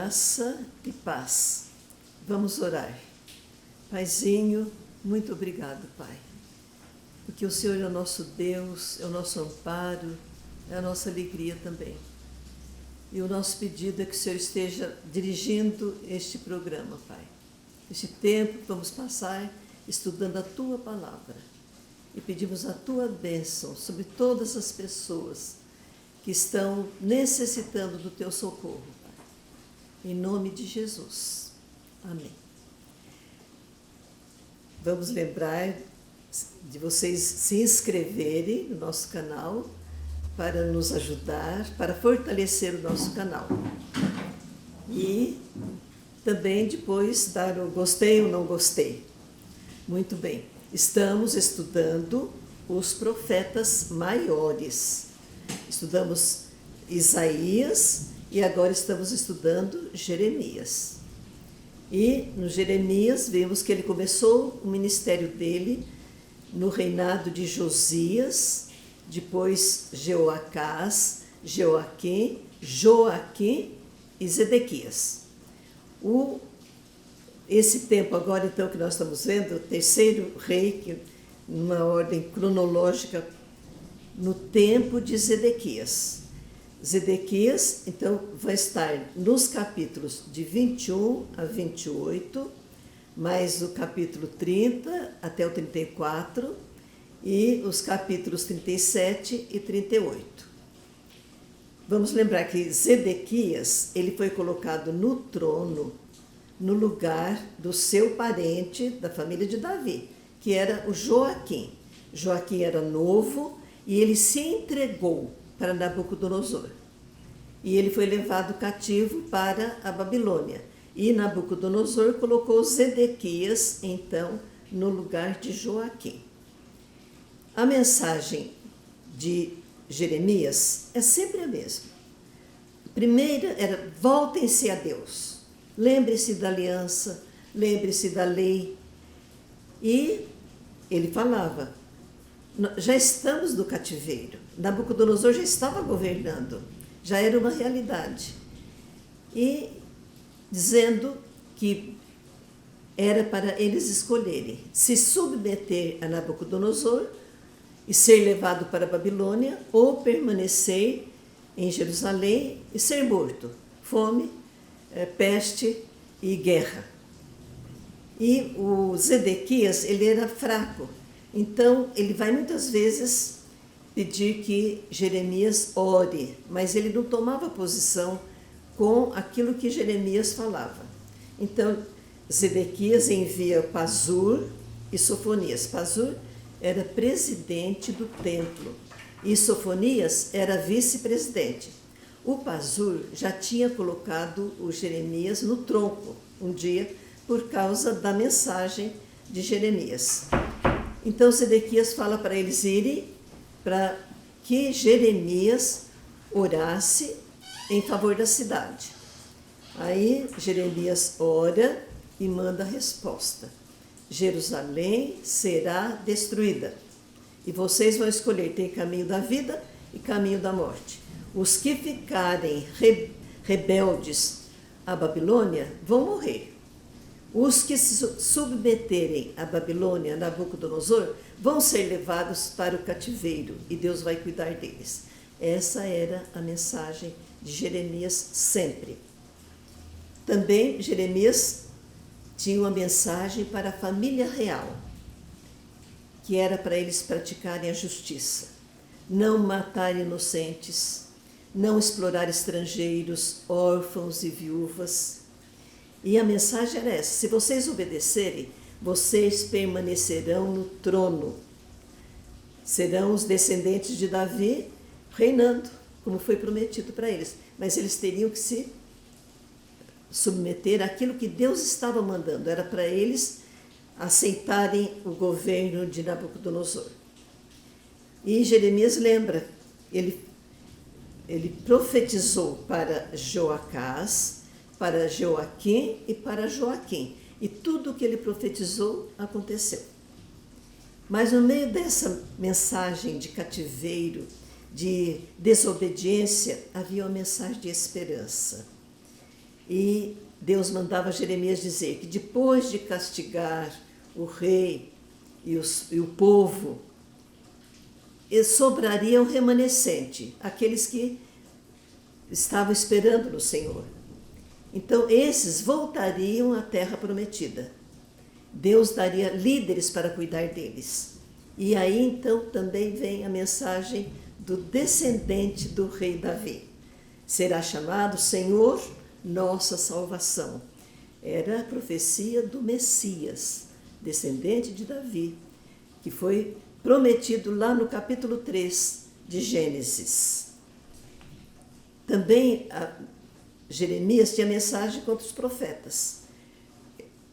Graça e paz. Vamos orar. Paizinho, muito obrigado, Pai, porque o Senhor é o nosso Deus, é o nosso amparo, é a nossa alegria também. E o nosso pedido é que o Senhor esteja dirigindo este programa, Pai. Este tempo que vamos passar estudando a Tua Palavra. E pedimos a Tua bênção sobre todas as pessoas que estão necessitando do Teu socorro, Pai. Em nome de Jesus. Amém. Vamos lembrar de vocês se inscreverem no nosso canal para nos ajudar, para fortalecer o nosso canal. E também depois dar o gostei ou não gostei. Muito bem. Estamos estudando os profetas maiores. Estudamos Isaías e agora estamos estudando Jeremias. E no Jeremias vemos que ele começou o ministério dele no reinado de Josias, depois Jeoacás, Joaquim e Zedequias. Esse tempo agora, então, que nós estamos vendo, o terceiro rei, que, numa ordem cronológica, no tempo de Zedequias. Zedequias, então, vai estar nos capítulos de 21 a 28, mais o capítulo 30 até o 34, e os capítulos 37 e 38. Vamos lembrar que Zedequias, ele foi colocado no trono, no lugar do seu parente, da família de Davi, que era o Joaquim. Joaquim era novo e ele se entregou para Nabucodonosor. E ele foi levado cativo para a Babilônia. E Nabucodonosor colocou Zedequias, então, no lugar de Joaquim. A mensagem de Jeremias é sempre a mesma. A primeira era: voltem-se a Deus. Lembre-se da aliança, lembre-se da lei. E ele falava: já estamos no cativeiro. Nabucodonosor já estava governando, já era uma realidade. E dizendo que era para eles escolherem se submeter a Nabucodonosor e ser levado para a Babilônia, ou permanecer em Jerusalém e ser morto. Fome, peste e guerra. E o Zedequias, ele era fraco. Então, ele vai muitas vezes pedir que Jeremias ore, mas ele não tomava posição com aquilo que Jeremias falava. Então, Zedequias envia Pazur e Sofonias. Pazur era presidente do templo e Sofonias era vice-presidente. O Pazur já tinha colocado o Jeremias no tronco um dia por causa da mensagem de Jeremias. Então Zedequias fala para eles irem para que Jeremias orasse em favor da cidade. Aí Jeremias ora e manda a resposta: Jerusalém será destruída e vocês vão escolher, tem caminho da vida e caminho da morte. Os que ficarem rebeldes à Babilônia vão morrer. Os que se submeterem à Babilônia, a Nabucodonosor, vão ser levados para o cativeiro e Deus vai cuidar deles. Essa era a mensagem de Jeremias sempre. Também Jeremias tinha uma mensagem para a família real, que era para eles praticarem a justiça, não matar inocentes, não explorar estrangeiros, órfãos e viúvas. E a mensagem era essa: se vocês obedecerem, vocês permanecerão no trono. Serão os descendentes de Davi reinando, como foi prometido para eles. Mas eles teriam que se submeter àquilo que Deus estava mandando. Era para eles aceitarem o governo de Nabucodonosor. E Jeremias lembra, ele profetizou para Joacás, para Joaquim e para Joaquim. E tudo o que ele profetizou aconteceu. Mas no meio dessa mensagem de cativeiro, de desobediência, havia uma mensagem de esperança. E Deus mandava Jeremias dizer que depois de castigar o rei e o povo, sobraria um remanescente, aqueles que estavam esperando no Senhor. Então, esses voltariam à terra prometida. Deus daria líderes para cuidar deles. E aí, então, também vem a mensagem do descendente do rei Davi. Será chamado Senhor, nossa salvação. Era a profecia do Messias, descendente de Davi, que foi prometido lá no capítulo 3 de Gênesis. Também Jeremias tinha mensagem contra os profetas.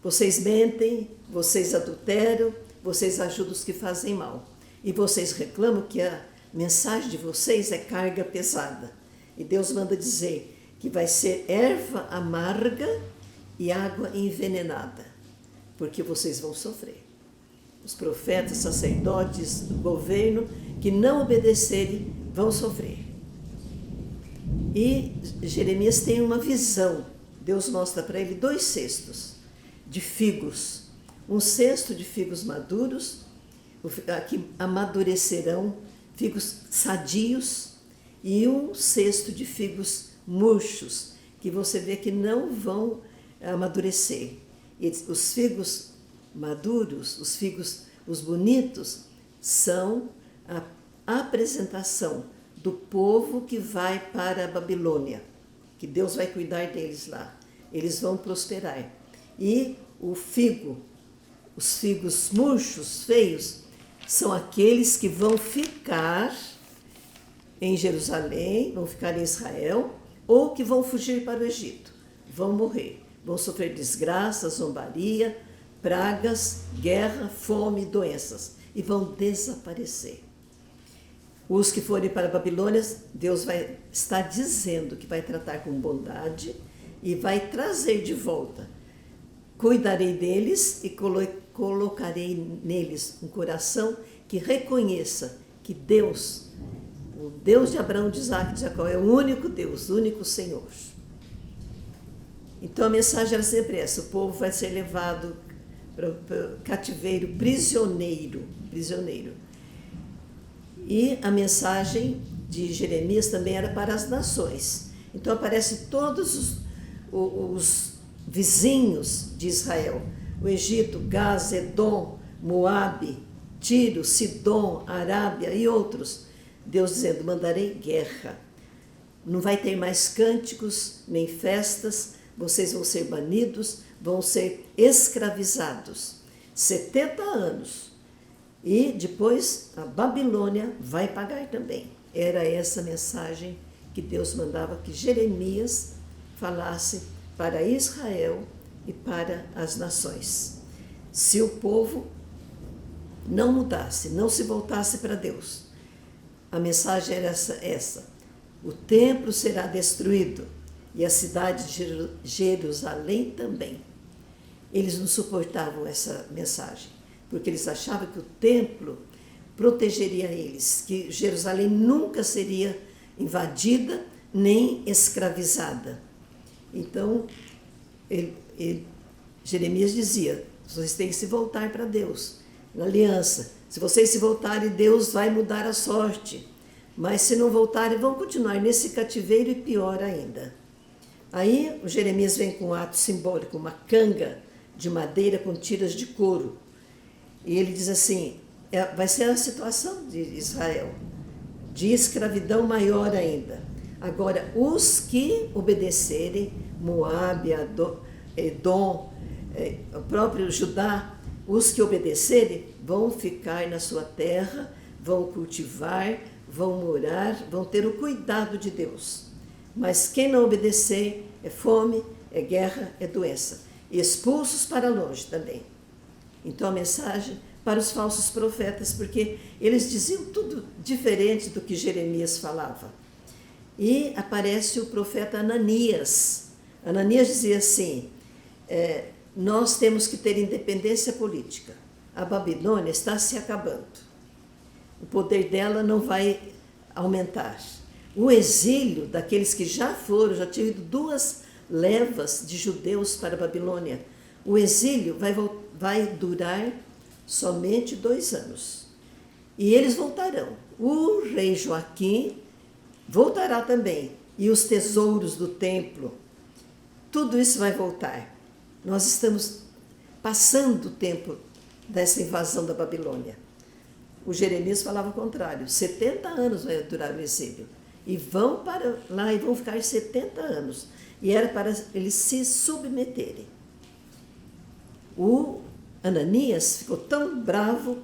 Vocês mentem, vocês adulteram, vocês ajudam os que fazem mal. E vocês reclamam que a mensagem de vocês é carga pesada. E Deus manda dizer que vai ser erva amarga e água envenenada, porque vocês vão sofrer. Os profetas, sacerdotes, o governo que não obedecerem vão sofrer. E Jeremias tem uma visão. Deus mostra para ele 2 cestos de figos. Um cesto de figos maduros, que amadurecerão, figos sadios, e um cesto de figos murchos, que você vê que não vão amadurecer. E os figos maduros, os bonitos, são a apresentação do povo que vai para a Babilônia, que Deus vai cuidar deles lá. Eles vão prosperar. E os figos murchos, feios, são aqueles que vão ficar em Jerusalém, vão ficar em Israel, ou que vão fugir para o Egito. Vão morrer, vão sofrer desgraça, zombaria, pragas, guerra, fome, doenças, e vão desaparecer. Os que forem para a Babilônia, Deus vai estar dizendo que vai tratar com bondade e vai trazer de volta. Cuidarei deles e colocarei neles um coração que reconheça que Deus, o Deus de Abraão, de Isaac e de Jacó, é o único Deus, o único Senhor. Então a mensagem era sempre essa: o povo vai ser levado para o cativeiro, prisioneiro. E a mensagem de Jeremias também era para as nações. Então aparecem todos os vizinhos de Israel: o Egito, Gaza, Edom, Moabe, Tiro, Sidom, Arábia e outros. Deus dizendo: mandarei guerra. Não vai ter mais cânticos nem festas, vocês vão ser banidos, vão ser escravizados. 70 anos. E depois a Babilônia vai pagar também. Era essa mensagem que Deus mandava que Jeremias falasse para Israel e para as nações. Se o povo não mudasse, não se voltasse para Deus, a mensagem era essa: o templo será destruído e a cidade de Jerusalém também. Eles não suportavam essa mensagem, porque eles achavam que o templo protegeria eles, que Jerusalém nunca seria invadida nem escravizada. Então, Jeremias dizia: vocês têm que se voltar para Deus, na aliança. Se vocês se voltarem, Deus vai mudar a sorte. Mas se não voltarem, vão continuar nesse cativeiro e pior ainda. Aí o Jeremias vem com um ato simbólico, uma canga de madeira com tiras de couro. E ele diz assim: vai ser a situação de Israel, de escravidão maior ainda. Agora, os que obedecerem, Moabe, Edom, o próprio Judá, os que obedecerem vão ficar na sua terra, vão cultivar, vão morar, vão ter o cuidado de Deus. Mas quem não obedecer é fome, é guerra, é doença. E expulsos para longe também. Então a mensagem para os falsos profetas, porque eles diziam tudo diferente do que Jeremias falava. E aparece o profeta Ananias. Ananias dizia assim: nós temos que ter independência política. A Babilônia está se acabando. O poder dela não vai aumentar. O exílio daqueles que já foram, já tinham ido 2 levas de judeus para a Babilônia. O exílio vai durar somente 2 anos. E eles voltarão. O rei Joaquim voltará também. E os tesouros do templo. Tudo isso vai voltar. Nós estamos passando o tempo dessa invasão da Babilônia. O Jeremias falava o contrário. 70 anos vai durar o exílio. E vão para lá e vão ficar 70 anos. E era para eles se submeterem. O Ananias ficou tão bravo,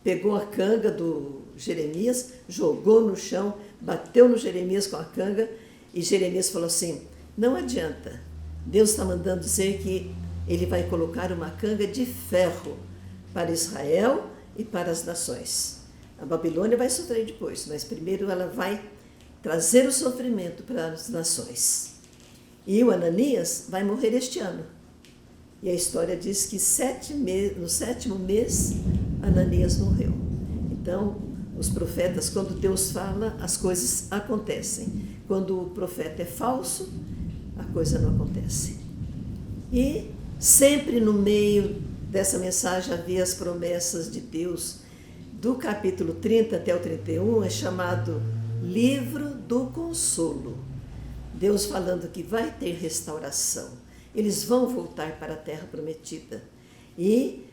pegou a canga do Jeremias, jogou no chão, bateu no Jeremias com a canga, e Jeremias falou assim, não adianta, Deus está mandando dizer que ele vai colocar uma canga de ferro para Israel e para as nações. A Babilônia vai sofrer depois, mas primeiro ela vai trazer o sofrimento para as nações. E o Ananias vai morrer este ano. E a história diz que no 7º mês, Ananias morreu. Então, os profetas, quando Deus fala, as coisas acontecem. Quando o profeta é falso, a coisa não acontece. E sempre no meio dessa mensagem havia as promessas de Deus. Do capítulo 30 até o 31 é chamado Livro do Consolo. Deus falando que vai ter restauração. Eles vão voltar para a terra prometida. E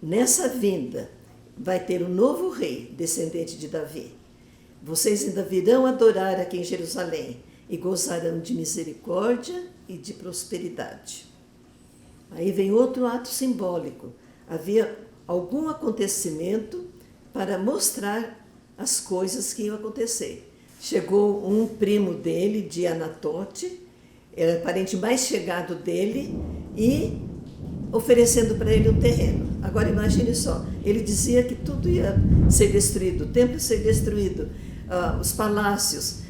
nessa vinda vai ter um novo rei, descendente de Davi. Vocês ainda virão adorar aqui em Jerusalém e gozarão de misericórdia e de prosperidade. Aí vem outro ato simbólico. Havia algum acontecimento para mostrar as coisas que iam acontecer. Chegou um primo dele, de Anatote, era o parente mais chegado dele, e oferecendo para ele um terreno. Agora imagine só, ele dizia que tudo ia ser destruído, o templo ia ser destruído, os palácios,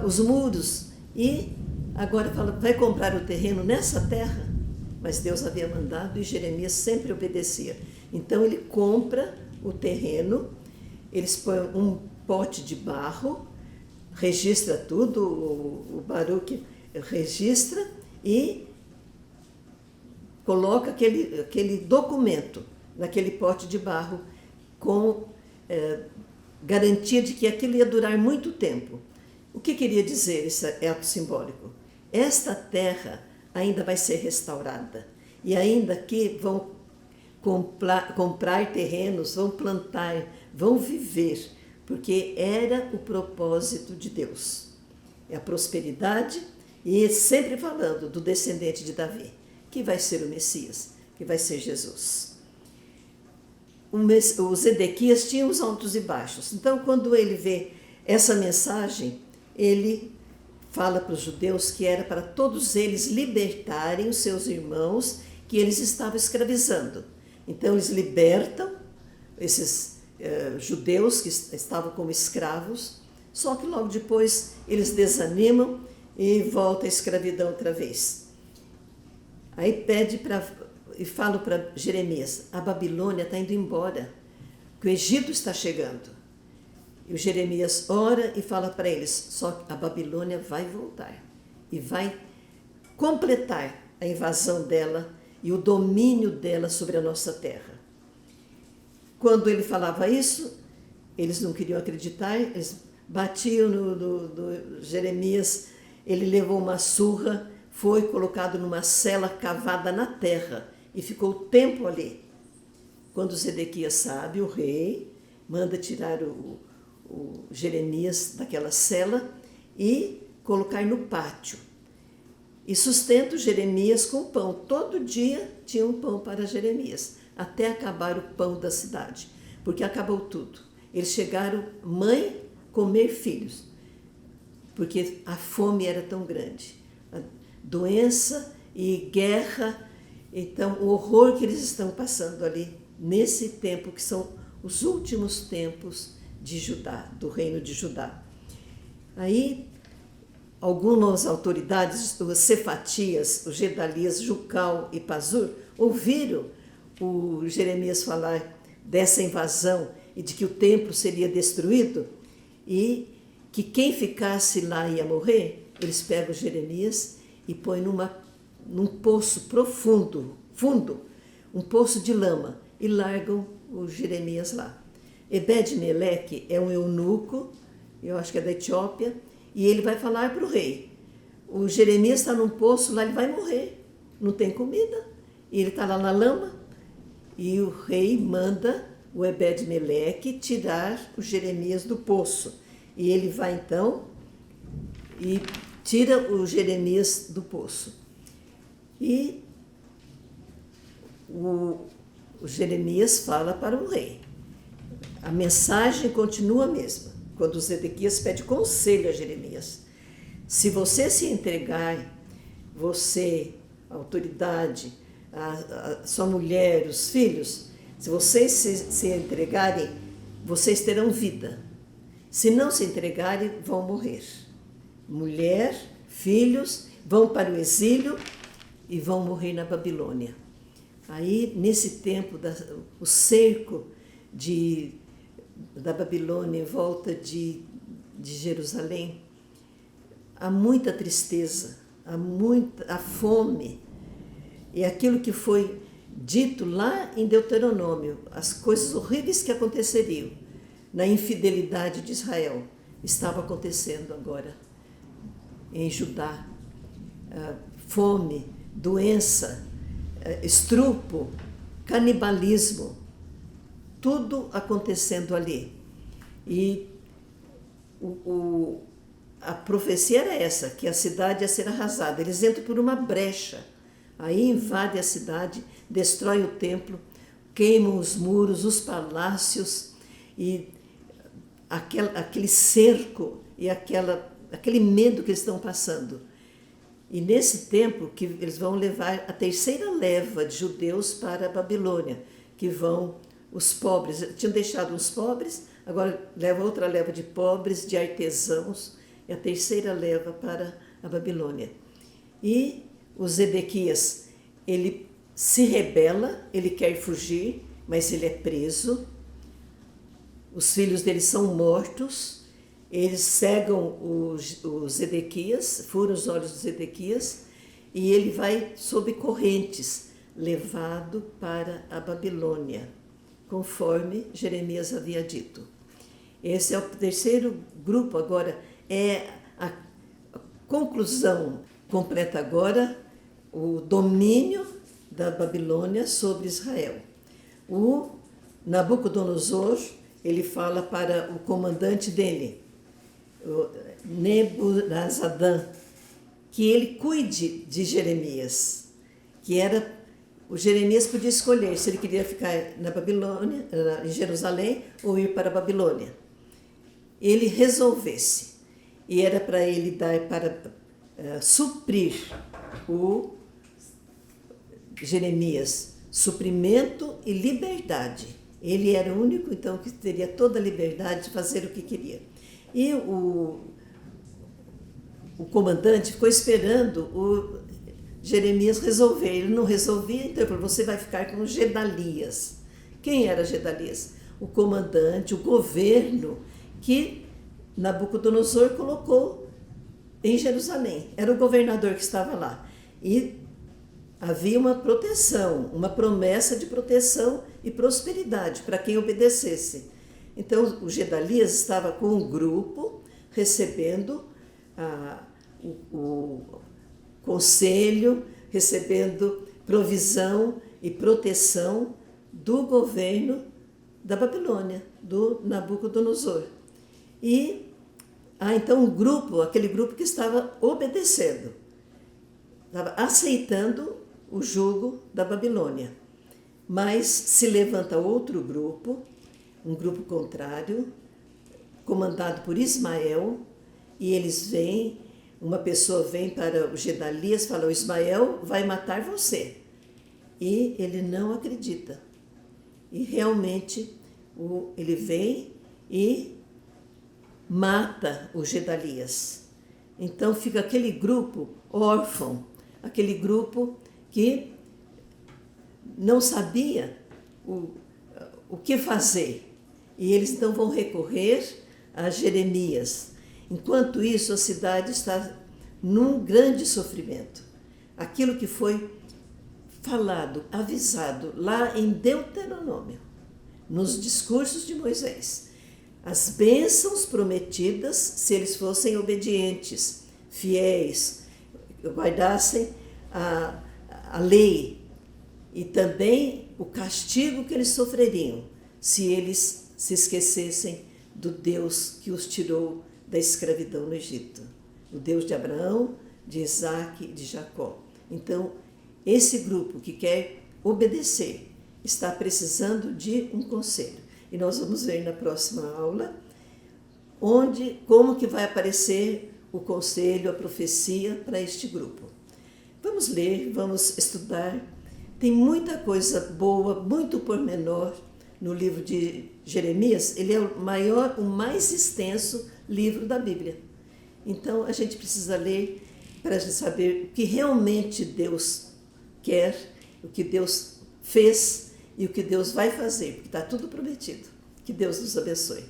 os muros, e agora fala, vai comprar o terreno nessa terra? Mas Deus havia mandado e Jeremias sempre obedecia. Então ele compra o terreno, eles põem um pote de barro, registra tudo, o Baruque registra e coloca aquele documento naquele pote de barro com garantia de que aquilo ia durar muito tempo. O que queria dizer esse ato simbólico? Esta terra ainda vai ser restaurada e ainda que vão comprar terrenos, vão plantar, vão viver, porque era o propósito de Deus. É a prosperidade e sempre falando do descendente de Davi, que vai ser o Messias, que vai ser Jesus. O Zedequias tinha os altos e baixos. Então, quando ele vê essa mensagem, ele fala para os judeus que era para todos eles libertarem os seus irmãos que eles estavam escravizando. Então, eles libertam esses judeus que estavam como escravos, só que logo depois eles desanimam e volta à escravidão outra vez. Aí e fala para Jeremias, a Babilônia está indo embora, que o Egito está chegando. E o Jeremias ora e fala para eles, só que a Babilônia vai voltar e vai completar a invasão dela e o domínio dela sobre a nossa terra. Quando ele falava isso, eles não queriam acreditar, eles batiam no Jeremias, ele levou uma surra, foi colocado numa cela cavada na terra e ficou tempo ali. Quando Zedequias sabe, o rei manda tirar o Jeremias daquela cela e colocar no pátio. E sustenta o Jeremias com pão. Todo dia tinha um pão para Jeremias, até acabar o pão da cidade, porque acabou tudo. Eles chegaram, mãe, comer filhos, porque a fome era tão grande. A doença e guerra, então o horror que eles estão passando ali, nesse tempo que são os últimos tempos de Judá, do reino de Judá. Aí, algumas autoridades, os Cefatias, os Gedalias, Jucal e Pazur, ouviram o Jeremias falar dessa invasão e de que o templo seria destruído e que quem ficasse lá ia morrer. Eles pegam Jeremias e põem numa num poço profundo, fundo, um poço de lama, e largam o Jeremias lá. Ebed-Meleque é um eunuco, eu acho que é da Etiópia, e ele vai falar para o rei. O Jeremias está num poço lá, ele vai morrer, não tem comida, e ele está lá na lama, e o rei manda o Ebed-Meleque tirar o Jeremias do poço. E ele vai então e tira o Jeremias do poço. E o Jeremias fala para o rei. A mensagem continua a mesma. Quando Zedequias pede conselho a Jeremias: se você se entregar, você, a autoridade, a sua mulher, os filhos, se vocês se entregarem, vocês terão vida. Se não se entregarem, vão morrer. Mulher, filhos, vão para o exílio e vão morrer na Babilônia. Aí, nesse tempo, o cerco da Babilônia em volta de Jerusalém, há muita tristeza, há fome. E aquilo que foi dito lá em Deuteronômio, as coisas horríveis que aconteceriam na infidelidade de Israel, estava acontecendo agora em Judá. Fome, doença, estrupo, canibalismo, tudo acontecendo ali. E a profecia era essa, que a cidade ia ser arrasada. Eles entram por uma brecha, aí invadem a cidade, destrói o templo, queimam os muros, os palácios, e aquele cerco e aquele medo que eles estão passando. E nesse tempo que eles vão levar a terceira leva de judeus para a Babilônia, que vão os pobres. Tinham deixado os pobres, agora leva outra leva de pobres, de artesãos, e a terceira leva para a Babilônia. E o Zedequias, ele se rebela, ele quer fugir, mas ele é preso. Os filhos dele são mortos. Eles cegam o Zedequias, furam os olhos do Zedequias, e ele vai sob correntes, levado para a Babilônia, conforme Jeremias havia dito. Esse é o terceiro grupo. Agora é a conclusão completa agora, o domínio da Babilônia sobre Israel. O Nabucodonosor, ele fala para o comandante dele, o Nebuzaradã, que ele cuide de Jeremias, que era... O Jeremias podia escolher se ele queria ficar na Babilônia, em Jerusalém, ou ir para a Babilônia. Ele resolvesse. E era para ele dar para suprir o Jeremias suprimento e liberdade. Ele era o único, então, que teria toda a liberdade de fazer o que queria. E o comandante ficou esperando o Jeremias resolver. Ele não resolvia, então ele falou: você vai ficar com Gedalias. Quem era Gedalias? O comandante, o governo que Nabucodonosor colocou em Jerusalém. Era o governador que estava lá. E havia uma proteção, uma promessa de proteção e prosperidade para quem obedecesse. Então, o Gedalias estava com um grupo recebendo o conselho, recebendo provisão e proteção do governo da Babilônia, do Nabucodonosor. E há então um grupo, aquele grupo que estava obedecendo, estava aceitando o jugo da Babilônia. Mas se levanta outro grupo, um grupo contrário, comandado por Ismael, e eles vêm, uma pessoa vem para o Gedalias e fala: o Ismael vai matar você. E ele não acredita. E realmente ele vem e mata o Gedalias. Então fica aquele grupo órfão, aquele grupo que não sabia o que fazer. E eles então vão recorrer a Jeremias. Enquanto isso, a cidade está num grande sofrimento. aquilo que foi falado, avisado lá em Deuteronômio, nos discursos de Moisés. As bênçãos prometidas, se eles fossem obedientes, fiéis, guardassem a lei, e também o castigo que eles sofreriam se eles se esquecessem do Deus que os tirou da escravidão no Egito, o Deus de Abraão, de Isaque e de Jacó. Então, esse grupo que quer obedecer está precisando de um conselho. E nós vamos ver na próxima aula como que vai aparecer o conselho, a profecia para este grupo. Vamos ler, vamos estudar. Tem muita coisa boa, muito pormenor no livro de Jeremias. Ele é o maior, o mais extenso livro da Bíblia. Então, a gente precisa ler para saber o que realmente Deus quer, o que Deus fez e o que Deus vai fazer, porque está tudo prometido. Que Deus nos abençoe.